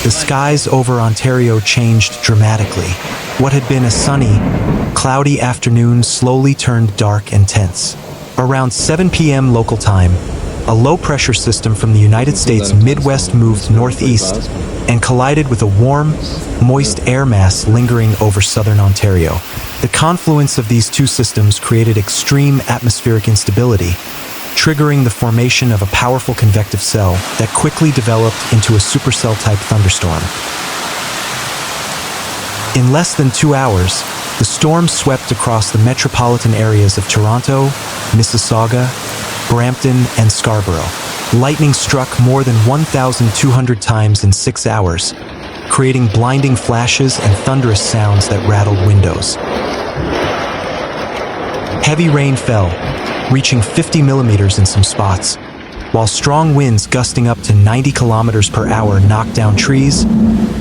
the skies over Ontario changed dramatically. What had been a sunny, cloudy afternoon slowly turned dark and tense. Around 7 p.m. local time, a low-pressure system from the United States Midwest moved northeast and collided with a warm, moist air mass lingering over southern Ontario. The confluence of these two systems created extreme atmospheric instability, triggering the formation of a powerful convective cell that quickly developed into a supercell-type thunderstorm. In less than 2 hours, the storm swept across the metropolitan areas of Toronto, Mississauga, Brampton, and Scarborough. Lightning struck more than 1,200 times in 6 hours, creating blinding flashes and thunderous sounds that rattled windows. Heavy rain fell, reaching 50 millimeters in some spots, while strong winds gusting up to 90 kilometers per hour knocked down trees,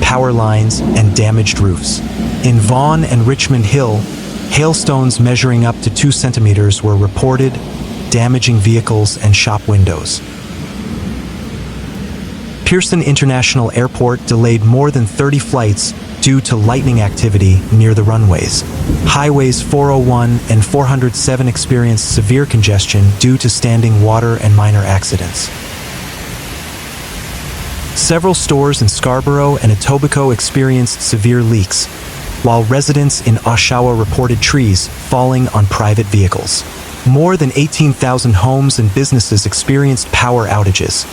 power lines, and damaged roofs. In Vaughan and Richmond Hill, hailstones measuring up to 2 centimeters were reported, damaging vehicles and shop windows. Pearson International Airport delayed more than 30 flights due to lightning activity near the runways. Highways 401 and 407 experienced severe congestion due to standing water and minor accidents. Several stores in Scarborough and Etobicoke experienced severe leaks, while residents in Oshawa reported trees falling on private vehicles. More than 18,000 homes and businesses experienced power outages,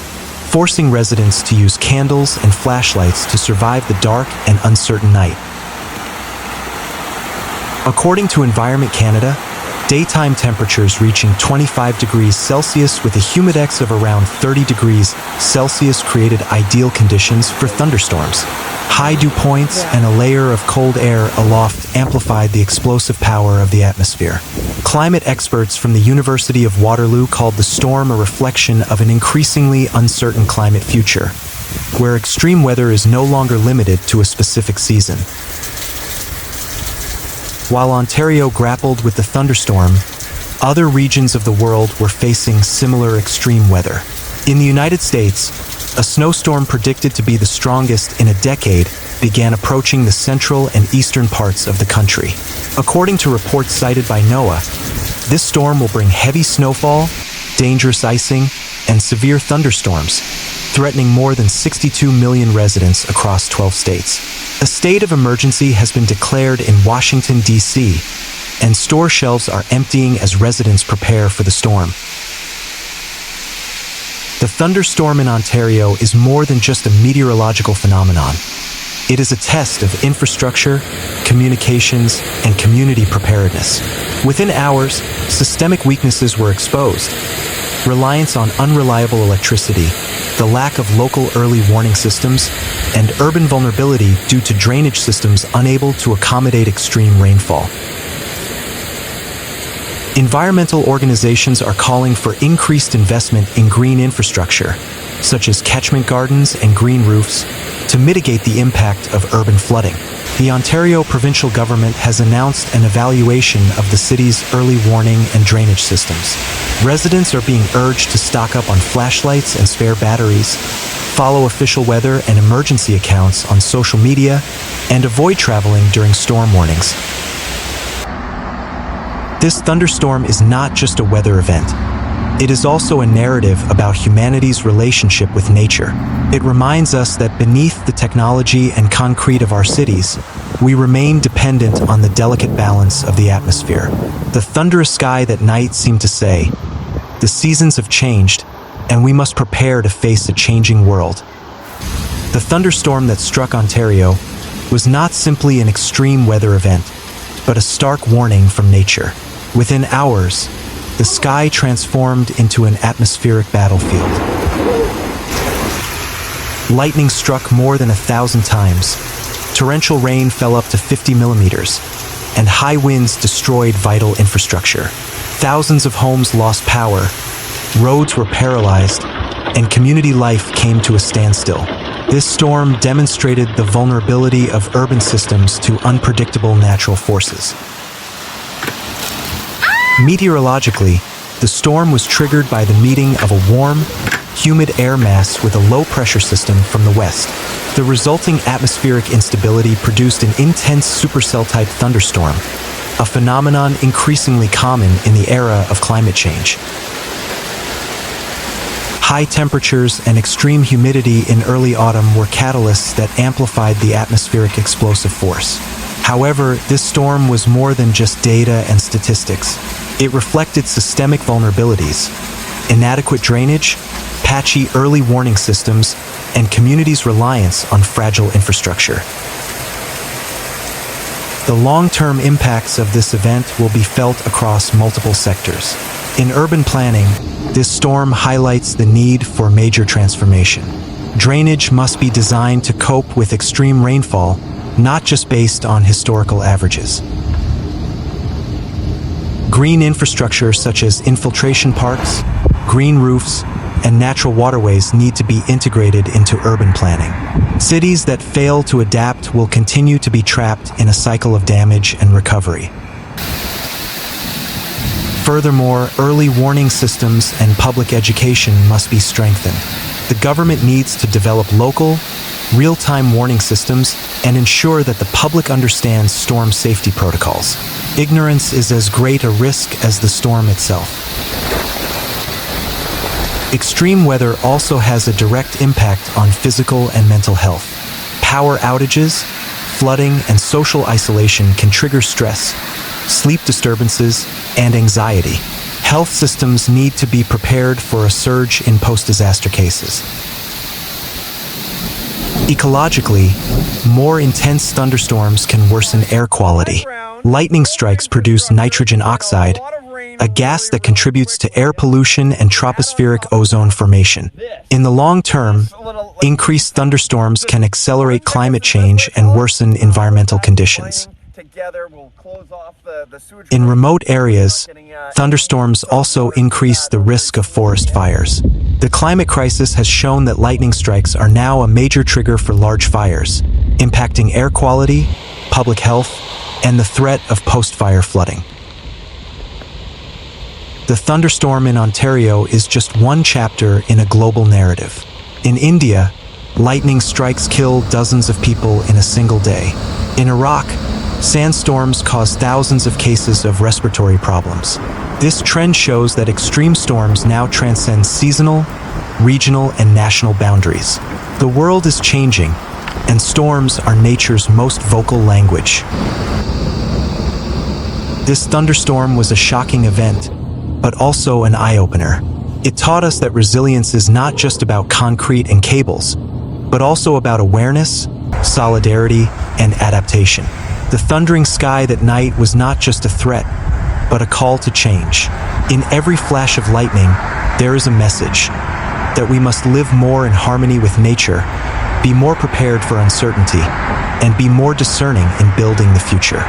forcing residents to use candles and flashlights to survive the dark and uncertain night. According to Environment Canada, daytime temperatures reaching 25 degrees Celsius with a humidex of around 30 degrees Celsius created ideal conditions for thunderstorms. High dew points and a layer of cold air aloft amplified the explosive power of the atmosphere. Climate experts from the University of Waterloo called the storm a reflection of an increasingly uncertain climate future, where extreme weather is no longer limited to a specific season. While Ontario grappled with the thunderstorm, other regions of the world were facing similar extreme weather. In the United States, a snowstorm predicted to be the strongest in a decade began approaching the central and eastern parts of the country. According to reports cited by NOAA, this storm will bring heavy snowfall, dangerous icing, and severe thunderstorms, threatening more than 62 million residents across 12 states. A state of emergency has been declared in Washington, D.C., and store shelves are emptying as residents prepare for the storm. The thunderstorm in Ontario is more than just a meteorological phenomenon. It is a test of infrastructure, communications, and community preparedness. Within hours, systemic weaknesses were exposed. Reliance on unreliable electricity, the lack of local early warning systems, and urban vulnerability due to drainage systems unable to accommodate extreme rainfall. Environmental organizations are calling for increased investment in green infrastructure, such as catchment gardens and green roofs, to mitigate the impact of urban flooding. The Ontario provincial government has announced an evaluation of the city's early warning and drainage systems. Residents are being urged to stock up on flashlights and spare batteries, follow official weather and emergency accounts on social media, and avoid traveling during storm warnings. This thunderstorm is not just a weather event. It is also a narrative about humanity's relationship with nature. It reminds us that beneath the technology and concrete of our cities, we remain dependent on the delicate balance of the atmosphere. The thunderous sky that night seemed to say, "The seasons have changed, and we must prepare to face a changing world." The thunderstorm that struck Ontario was not simply an extreme weather event, but a stark warning from nature. Within hours, the sky transformed into an atmospheric battlefield. Lightning struck more than 1,000 times, torrential rain fell up to 50 millimeters, and high winds destroyed vital infrastructure. Thousands of homes lost power, roads were paralyzed, and community life came to a standstill. This storm demonstrated the vulnerability of urban systems to unpredictable natural forces. Meteorologically, the storm was triggered by the meeting of a warm, humid air mass with a low-pressure system from the west. The resulting atmospheric instability produced an intense supercell-type thunderstorm, a phenomenon increasingly common in the era of climate change. High temperatures and extreme humidity in early autumn were catalysts that amplified the atmospheric explosive force. However, this storm was more than just data and statistics. It reflected systemic vulnerabilities, inadequate drainage, patchy early warning systems, and communities' reliance on fragile infrastructure. The long-term impacts of this event will be felt across multiple sectors. In urban planning, this storm highlights the need for major transformation. Drainage must be designed to cope with extreme rainfall, not just based on historical averages. Green infrastructure such as infiltration parks, green roofs, and natural waterways need to be integrated into urban planning. Cities that fail to adapt will continue to be trapped in a cycle of damage and recovery. Furthermore, early warning systems and public education must be strengthened. The government needs to develop local, real-time warning systems and ensure that the public understands storm safety protocols. Ignorance is as great a risk as the storm itself. Extreme weather also has a direct impact on physical and mental health. Power outages, flooding, and social isolation can trigger stress, sleep disturbances, and anxiety. Health systems need to be prepared for a surge in post-disaster cases. Ecologically, more intense thunderstorms can worsen air quality. Lightning strikes produce nitrogen oxide, a gas that contributes to air pollution and tropospheric ozone formation. In the long term, increased thunderstorms can accelerate climate change and worsen environmental conditions. In remote areas, thunderstorms also increase the risk of forest fires. The climate crisis has shown that lightning strikes are now a major trigger for large fires, impacting air quality, public health, and the threat of post-fire flooding. The thunderstorm in Ontario is just one chapter in a global narrative. In India, lightning strikes kill dozens of people in a single day. In Iraq, sandstorms cause thousands of cases of respiratory problems. This trend shows that extreme storms now transcend seasonal, regional, and national boundaries. The world is changing, and storms are nature's most vocal language. This thunderstorm was a shocking event, but also an eye-opener. It taught us that resilience is not just about concrete and cables, but also about awareness, solidarity, and adaptation. The thundering sky that night was not just a threat, but a call to change. In every flash of lightning, there is a message that we must live more in harmony with nature, be more prepared for uncertainty, and be more discerning in building the future.